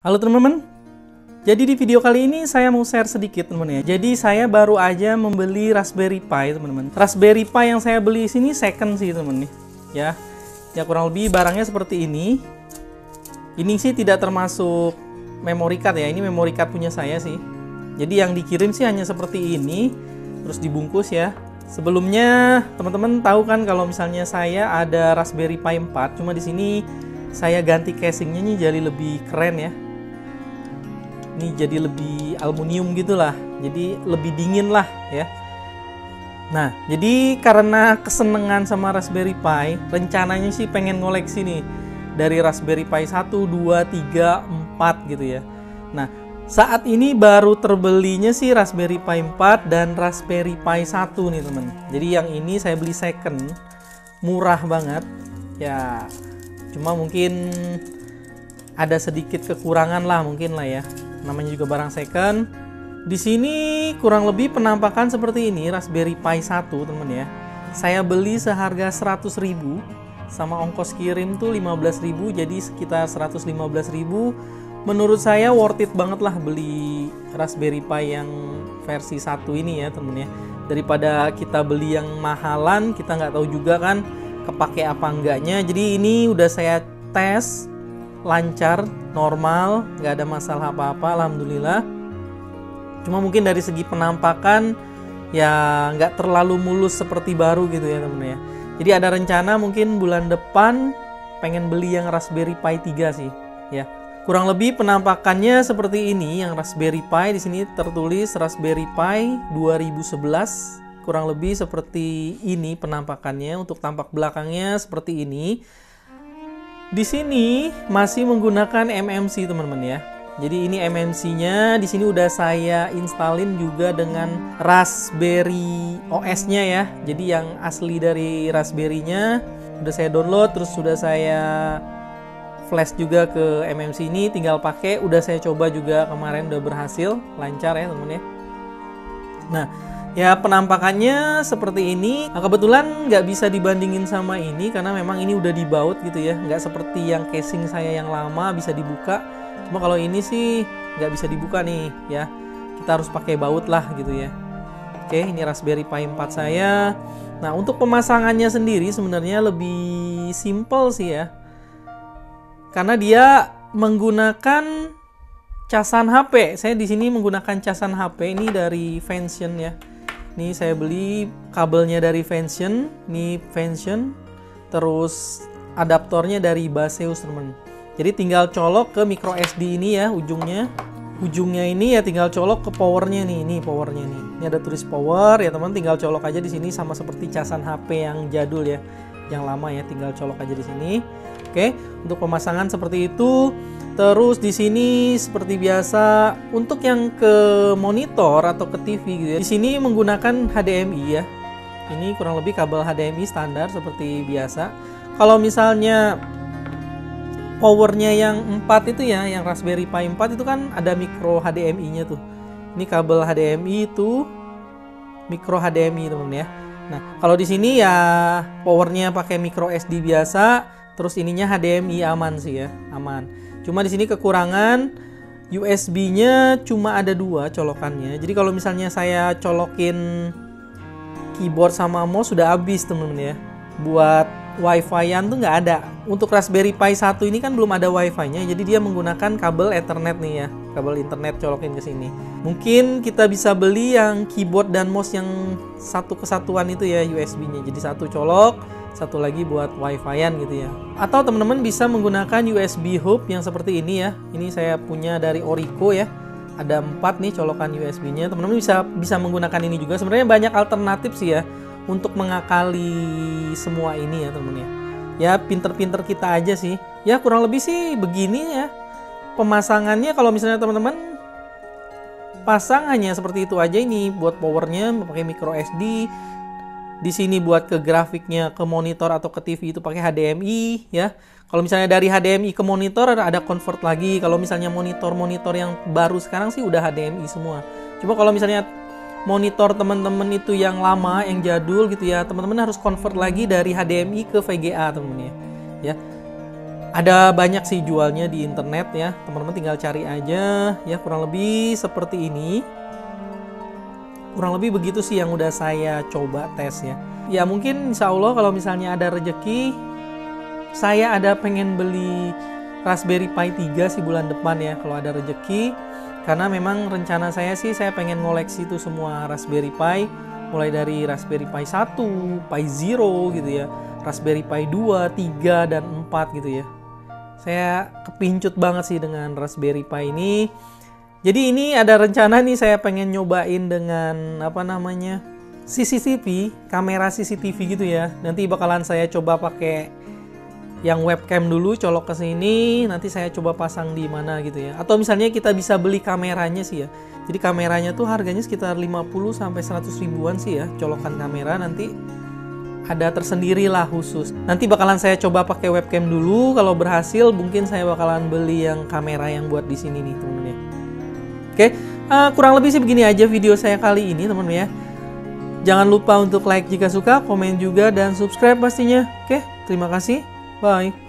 Halo teman-teman, jadi di video kali ini saya mau share sedikit teman-teman ya. Jadi saya baru aja membeli Raspberry Pi teman-teman. Raspberry Pi yang saya beli sini second sih teman-teman ya. Ya kurang lebih barangnya seperti ini. Ini sih tidak termasuk memory card ya, ini memory card punya saya sih. Jadi yang dikirim sih hanya seperti ini, terus dibungkus ya. Sebelumnya teman-teman tahu kan kalau misalnya saya ada Raspberry Pi 4, cuma di sini saya ganti casingnya nih jadi lebih keren ya. Ini jadi lebih aluminium gitulah, jadi lebih dingin lah ya. Nah, jadi karena kesenangan sama Raspberry Pi, rencananya sih pengen ngoleksi nih dari Raspberry Pi 1, 2, 3, 4 gitu ya. Nah, saat ini baru terbelinya sih Raspberry Pi 4 dan Raspberry Pi 1 nih teman. Jadi yang ini saya beli second, murah banget ya. Cuma mungkin ada sedikit kekurangan lah mungkin lah ya. Namanya juga barang second. Di sini kurang lebih penampakan seperti ini Raspberry Pi 1 teman ya. Saya beli seharga 100.000 sama ongkos kirim tuh 15.000, jadi sekitar 115.000. Menurut saya worth it banget lah beli Raspberry Pi yang versi 1 ini ya teman ya. Daripada kita beli yang mahalan, kita nggak tahu juga kan kepake apa enggaknya. Jadi ini udah saya tes lancar, normal, nggak ada masalah apa-apa, alhamdulillah. Cuma mungkin dari segi penampakan ya nggak terlalu mulus seperti baru gitu ya temen ya. Jadi ada rencana mungkin bulan depan pengen beli yang Raspberry Pi 3 sih ya. Kurang lebih penampakannya seperti ini yang Raspberry Pi. Di sini tertulis Raspberry Pi 2011. Kurang lebih seperti ini penampakannya. Untuk tampak belakangnya seperti ini. Di sini masih menggunakan MMC teman-teman ya. Jadi ini MMC-nya, di sini udah saya installin juga dengan Raspberry OS-nya ya. Jadi yang asli dari Raspberry-nya udah saya download, terus sudah saya flash juga ke MMC ini, tinggal pakai. Udah saya coba juga kemarin, udah berhasil, lancar ya teman-teman ya. Nah, ya penampakannya seperti ini. Nah, kebetulan nggak bisa dibandingin sama ini karena memang ini udah dibaut gitu ya, nggak seperti yang casing saya yang lama bisa dibuka. Cuma kalau ini sih nggak bisa dibuka nih ya, kita harus pakai baut lah gitu ya. Oke, ini Raspberry Pi 4 saya. Nah, untuk pemasangannya sendiri sebenarnya lebih simple sih ya, karena dia menggunakan casan HP. Saya di sini menggunakan casan HP ini dari Vention ya. Ini saya beli kabelnya dari Vention, ini Vention, terus adaptornya dari Baseus teman. Jadi tinggal colok ke micro SD ini ya ujungnya ini ya, tinggal colok ke powernya nih, ini powernya nih. Ini ada tulis power ya teman, tinggal colok aja di sini sama seperti casan HP yang jadul ya, yang lama ya, tinggal colok aja di sini. Oke, untuk pemasangan seperti itu. Terus di sini seperti biasa untuk yang ke monitor atau ke TV gitu ya. Di sini menggunakan HDMI ya. Ini kurang lebih kabel HDMI standar seperti biasa. Kalau misalnya powernya yang 4 itu ya, yang Raspberry Pi 4 itu kan ada micro HDMI-nya tuh. Ini kabel HDMI itu micro HDMI teman-teman ya. Nah, kalau di sini ya powernya pakai micro SD biasa, terus ininya HDMI aman sih ya, aman. Cuma di sini kekurangan USB-nya cuma ada 2 colokannya. Jadi kalau misalnya saya colokin keyboard sama mouse sudah habis teman-teman ya. Buat Wi-Fi-an tuh nggak ada. Untuk Raspberry Pi 1 ini kan belum ada Wi-Fi-nya, jadi dia menggunakan kabel Ethernet nih ya. Kabel internet colokin ke sini. Mungkin kita bisa beli yang keyboard dan mouse yang satu kesatuan itu ya USB-nya. Jadi satu colok, satu lagi buat Wi-Fi-an gitu ya. Atau teman-teman bisa menggunakan USB hub yang seperti ini ya. Ini saya punya dari Orico ya. Ada 4 nih colokan USB-nya. Teman-teman bisa menggunakan ini juga. Sebenarnya banyak alternatif sih ya untuk mengakali semua ini ya teman-teman ya. Ya pinter-pinter kita aja sih. Ya kurang lebih sih begini ya. Pemasangannya kalau misalnya teman-teman pasang hanya seperti itu aja, ini buat powernya pakai micro SD. Di sini buat ke grafiknya, ke monitor atau ke TV itu pakai HDMI ya. Kalau misalnya dari HDMI ke monitor ada convert lagi. Kalau misalnya monitor-monitor yang baru sekarang sih udah HDMI semua. Cuma kalau misalnya monitor teman-teman itu yang lama, yang jadul gitu ya, teman-teman harus convert lagi dari HDMI ke VGA teman-teman ya. Ada banyak sih jualnya di internet ya, teman-teman tinggal cari aja ya, kurang lebih seperti ini. Kurang lebih begitu sih yang udah saya coba tes ya. Ya mungkin insya Allah kalau misalnya ada rejeki, saya ada pengen beli Raspberry Pi 3 sih bulan depan ya kalau ada rejeki. Karena memang rencana saya sih saya pengen ngoleksi itu semua Raspberry Pi, mulai dari Raspberry Pi 1, Pi Zero gitu ya, Raspberry Pi 2, 3, dan 4 gitu ya. Saya kepincut banget sih dengan Raspberry Pi ini. Jadi ini ada rencana nih saya pengen nyobain dengan apa namanya, CCTV, kamera CCTV gitu ya. Nanti bakalan saya coba pakai yang webcam dulu, colok ke sini, nanti saya coba pasang di mana gitu ya. Atau misalnya kita bisa beli kameranya sih ya. Jadi kameranya tuh harganya sekitar 50 sampai 100 ribuan sih ya, colokan kamera nanti ada tersendiri lah khusus. Nanti bakalan saya coba pakai webcam dulu, kalau berhasil mungkin saya bakalan beli yang kamera yang buat di sini nih teman-teman ya. Oke, kurang lebih sih begini aja video saya kali ini teman-teman ya. Jangan lupa untuk like jika suka, komen juga, dan subscribe pastinya. Oke, terima kasih. Bye.